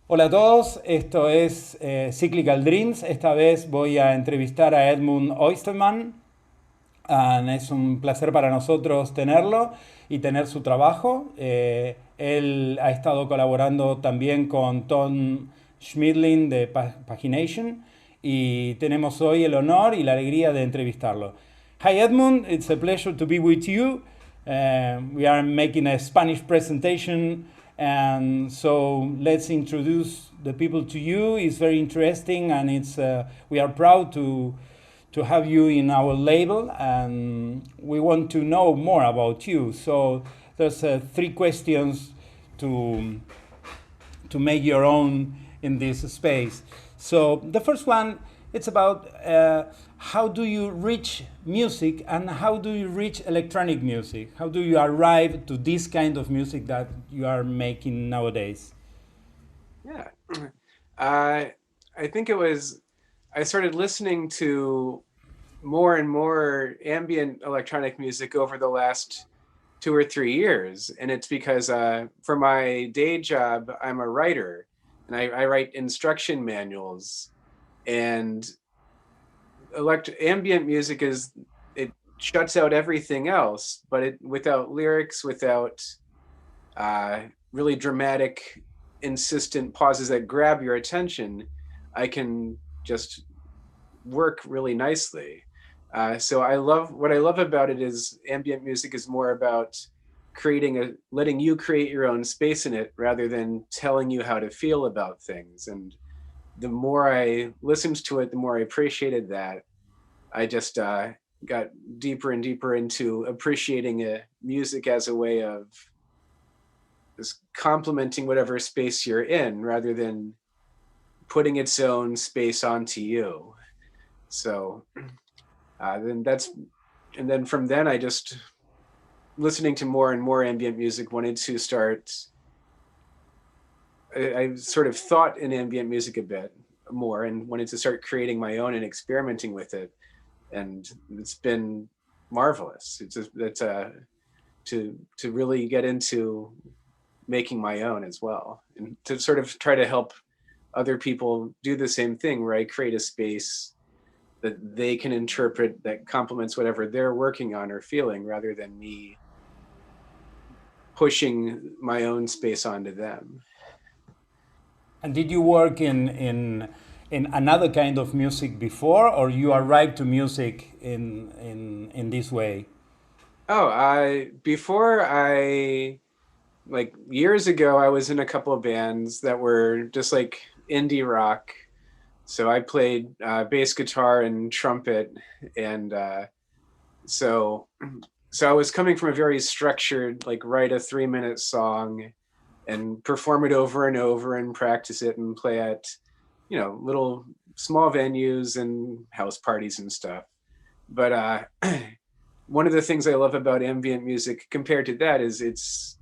Hola a todos, esto es Cyclical Dreams. Esta vez voy a entrevistar a Edmund Osterman. Es un placer para nosotros tenerlo y tener su trabajo. Él ha estado colaborando también con Tom Schmidlin de Pagination y tenemos hoy el honor y la alegría de entrevistarlo. Hi Edmund, it's a pleasure to be with you. We are making a Spanish presentation, and so let's introduce the people to you. It's very interesting, and we are proud to have you in our label, and we want to know more about you. So there's three questions to to make your own in this space. So the first one, it's about how do you reach music and how do you reach electronic music? How do you arrive to this kind of music that you are making nowadays? Yeah. I I think it was I started listening to more and more ambient electronic music over the last 2 or 3 years. And it's because for my day job, I'm a writer and I write instruction manuals. And ambient music it shuts out everything else, but it without lyrics, without uh, really dramatic, insistent pauses that grab your attention, I can just work really nicely. So what I love about it is ambient music is more about letting you create your own space in it rather than telling you how to feel about things. And the more I listened to it, the more I appreciated that. I just got deeper and deeper into appreciating music as a way of just complementing whatever space you're in rather than putting its own space onto you. So then that's and then from then I just listening to more and more ambient music wanted to start. I sort of thought in ambient music a bit more and wanted to start creating my own and experimenting with it, and it's been marvelous. To really get into making my own as well, and to sort of try to help other people do the same thing where I create a space that they can interpret that complements whatever they're working on or feeling rather than me pushing my own space onto them. And did you work in another kind of music before, or you arrived to music in this way? Oh, I before I like years ago I was in a couple of bands that were just like indie rock. So I played bass guitar and trumpet, and so so I was coming from a very structured, like write a 3 minute song and perform it over and over and practice it and play at, little small venues and house parties and stuff. But one of the things I love about ambient music compared to that is it's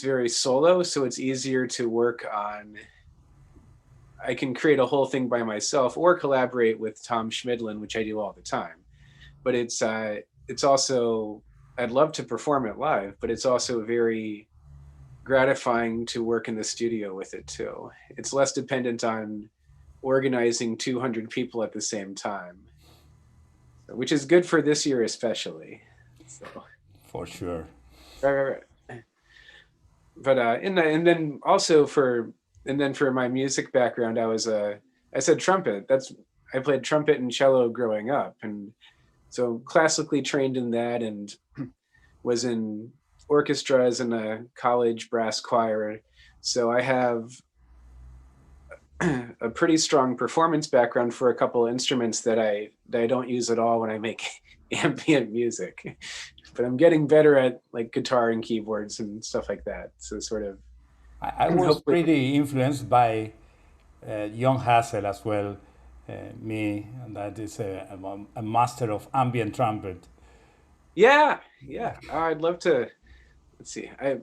very solo, so it's easier to work on. I can create a whole thing by myself or collaborate with Tom Schmidlin, which I do all the time. But it's also I'd love to perform it live, but it's also very gratifying to work in the studio with it too. It's less dependent on organizing 200 people at the same time, which is good for this year especially. So For sure. right, right, right. But and then for my music background, I said trumpet. I played trumpet and cello growing up, and so classically trained in that, and was in orchestras and a college brass choir. So I have a pretty strong performance background for a couple of instruments that I don't use at all when I make ambient music. But I'm getting better at like guitar and keyboards and stuff like that. So sort of I was hopefully, pretty influenced by John Hassel as well. Me, that is a master of ambient trumpet. yeah, yeah. I'd love to. Let's see. I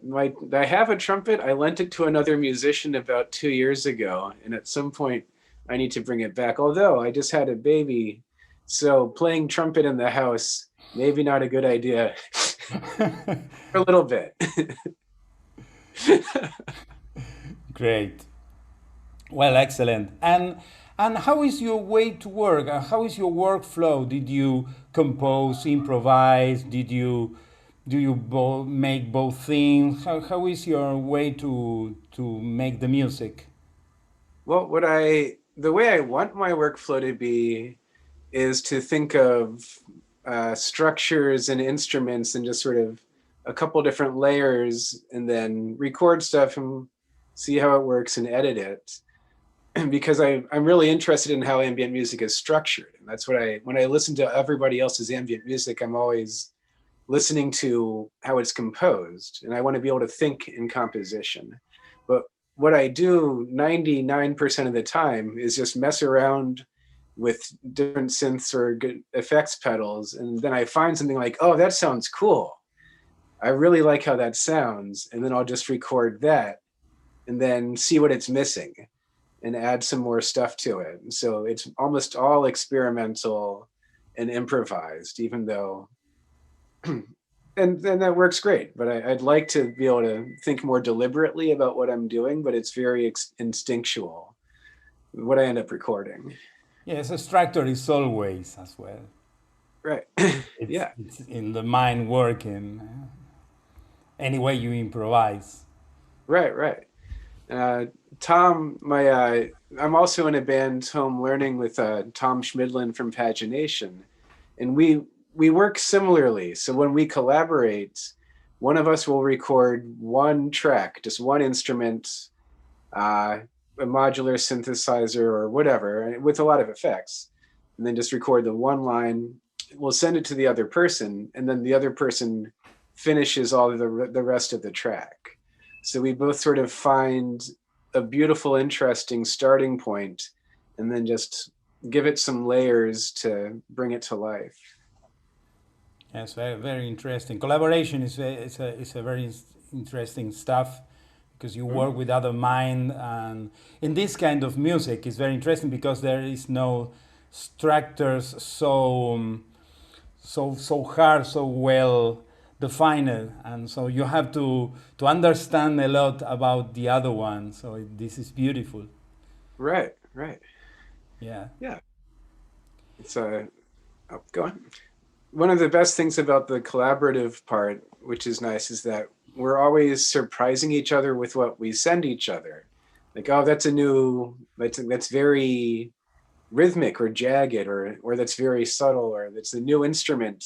have a trumpet. I lent it to another musician about 2 years ago, and at some point I need to bring it back. Although I just had a baby, so playing trumpet in the house maybe not a good idea for a little bit. Great. Well, excellent. And how is your way to work? How is your workflow? Did you compose, improvise? Did you make both things? How is your way to make the music? Well, the way I want my workflow to be is to think of structures and instruments and just sort of a couple different layers and then record stuff and see how it works and edit it. Because I'm really interested in how ambient music is structured. And that's when I listen to everybody else's ambient music, I'm always listening to how it's composed. And I want to be able to think in composition. But what I do 99% of the time is just mess around with different synths or good effects pedals. And then I find something like, oh, that sounds cool. I really like how that sounds. And then I'll just record that and then see what it's missing and add some more stuff to it. And so it's almost all experimental and improvised, even though, and that works great. But I'd like to be able to think more deliberately about what I'm doing, but it's very instinctual, what I end up recording. Yes, a structure is always as well. Right. Yeah. It's in the mind working. Any way you improvise. Right. Right. Uh, Tom, I'm also in a band, Home Learning, with Tom Schmidlin from Pagination, and we work similarly. So when we collaborate, one of us will record one track, just one instrument, a modular synthesizer or whatever, with a lot of effects, and then just record the one line. We'll send it to the other person, and then the other person finishes all of the rest of the track. So we both sort of find a beautiful, interesting starting point, and then just give it some layers to bring it to life. Yes, very interesting. Collaboration is a very interesting stuff because you work with other mind, and in this kind of music it's very interesting because there is no structures so hard, so well defined, and so you have to understand a lot about the other one. So this is beautiful. Right, right. Yeah. Yeah. It's oh, go on. One of the best things about the collaborative part, which is nice, is that we're always surprising each other with what we send each other. Like, oh, that's very rhythmic or jagged, or that's very subtle, or that's a new instrument,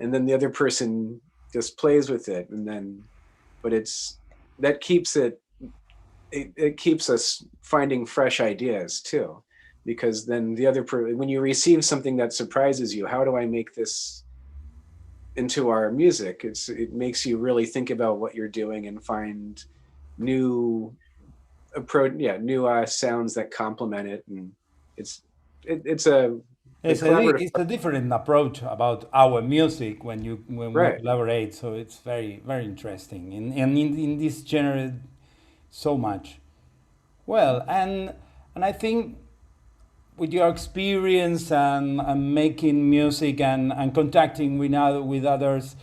and then the other person just plays with it, and then, but that keeps it keeps us finding fresh ideas too, because then when you receive something that surprises you, how do I make this into our music? It makes you really think about what you're doing and find new new sounds that complement it, and it's it's a collaborative. It's a different approach about our music when we Right. collaborate. So it's very interesting in this genre so much. Well, and I think with your experience and making music and contacting with others,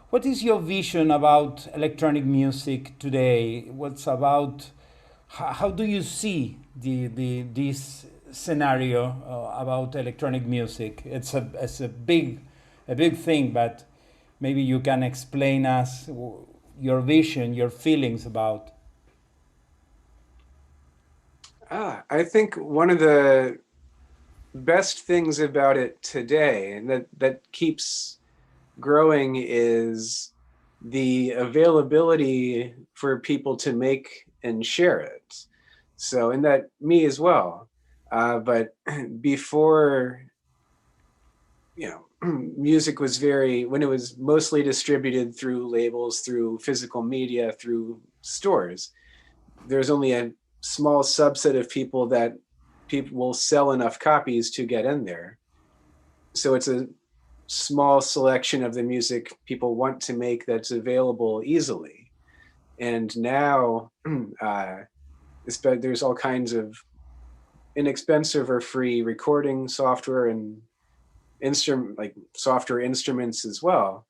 what is your vision about electronic music today? What's about how do you see this scenario about electronic music? It's a big thing, but maybe you can explain us your vision, your feelings about. I think one of the best things about it today, and that keeps growing, is the availability for people to make and share it. So, and that me as well. But before, music was when it was mostly distributed through labels, through physical media, through stores, there's only a small subset of people that people will sell enough copies to get in there. So it's a small selection of the music people want to make that's available easily. And now there's all kinds of inexpensive or free recording software and software instruments as well.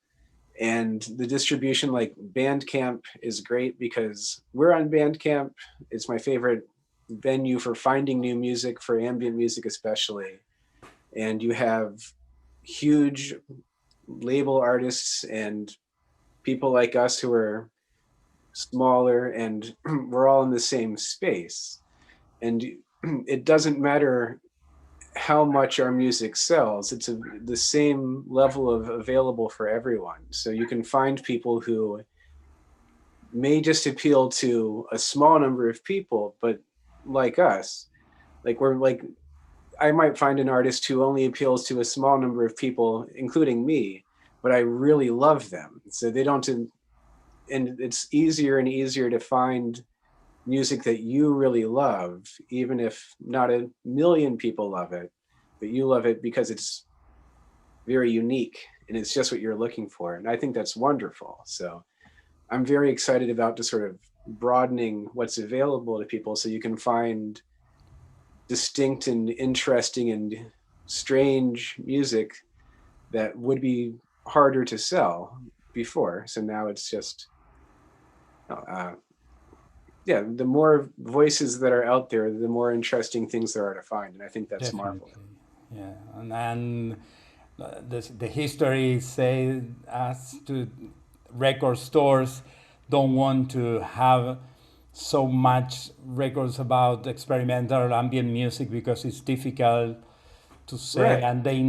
And the distribution, like Bandcamp, is great because we're on Bandcamp. It's my favorite venue for finding new music, for ambient music especially. And you have huge label artists and people like us who are smaller, and we're all in the same space. And it doesn't matter how much our music sells, it's the same level of available for everyone. So you can find people who may just appeal to a small number of people, but like us, like we're like, I might find an artist who only appeals to a small number of people, including me, but I really love them. So they don't, and it's easier and easier to find music that you really love, even if not a million people love it, but you love it because it's very unique and it's just what you're looking for. And I think that's wonderful. So I'm very excited about just sort of broadening what's available to people so you can find distinct and interesting and strange music that would be harder to sell before. So now it's just, yeah, the more voices that are out there, the more interesting things there are to find. And I think that's Definitely. marvelous. Yeah. And the history say as to record stores don't want to have so much records about experimental ambient music because it's difficult to say, Right. and they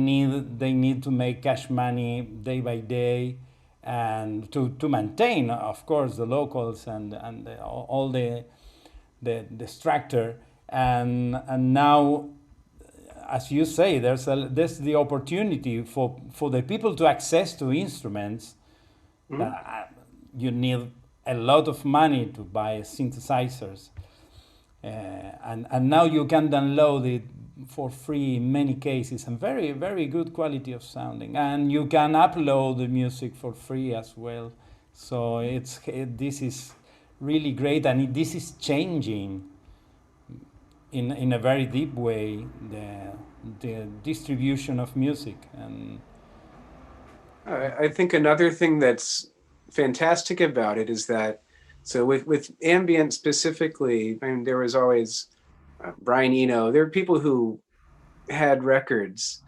need to make cash money day by day, and to maintain, of course, the locals and all the structure, and now, as you say, there's the opportunity for the people to access to instruments Mhm. that you need a lot of money to buy synthesizers, and now you can download it for free in many cases, and very very good quality of sounding, and you can upload the music for free as well. So this is really great, and this is changing in a very deep way the distribution of music. And I think another thing that's fantastic about it is that, so with ambient specifically, I mean, there was always Brian Eno. There are people who had records,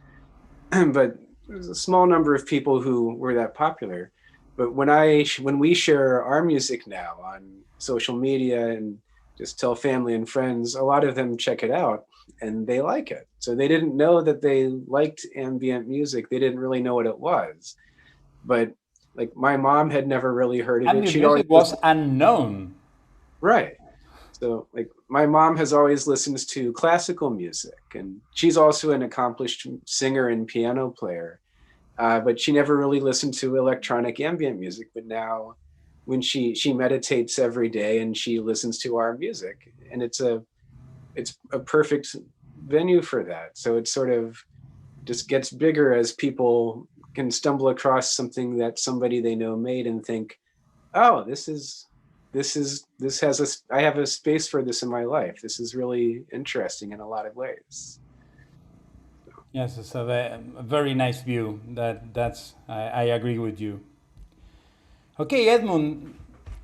but there's a small number of people who were that popular. But when we share our music now on social media and just tell family and friends, a lot of them check it out and they like it. So they didn't know that they liked ambient music. They didn't really know what it was. But like my mom had never really heard of it. ambient She'd always music was listened. unknown. Right. So like my mom has always listened to classical music, and she's also an accomplished singer and piano player. But she never really listened to electronic ambient music. But now, when she meditates every day and she listens to our music, and it's a perfect venue for that. So it sort of just gets bigger as people can stumble across something that somebody they know made and think, oh, this has I have a space for this in my life. This is really interesting in a lot of ways. Yes, it's a very nice view. I agree with you. Okay, Edmund,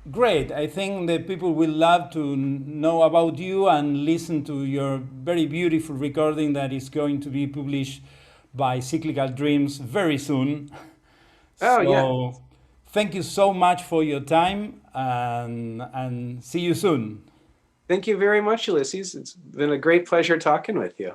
great. I think the people will love to know about you and listen to your very beautiful recording that is going to be published by Cyclical Dreams very soon. Oh yeah, So, thank you so much for your time, and see you soon. thank you very much, Ulysses. It's been a great pleasure talking with you.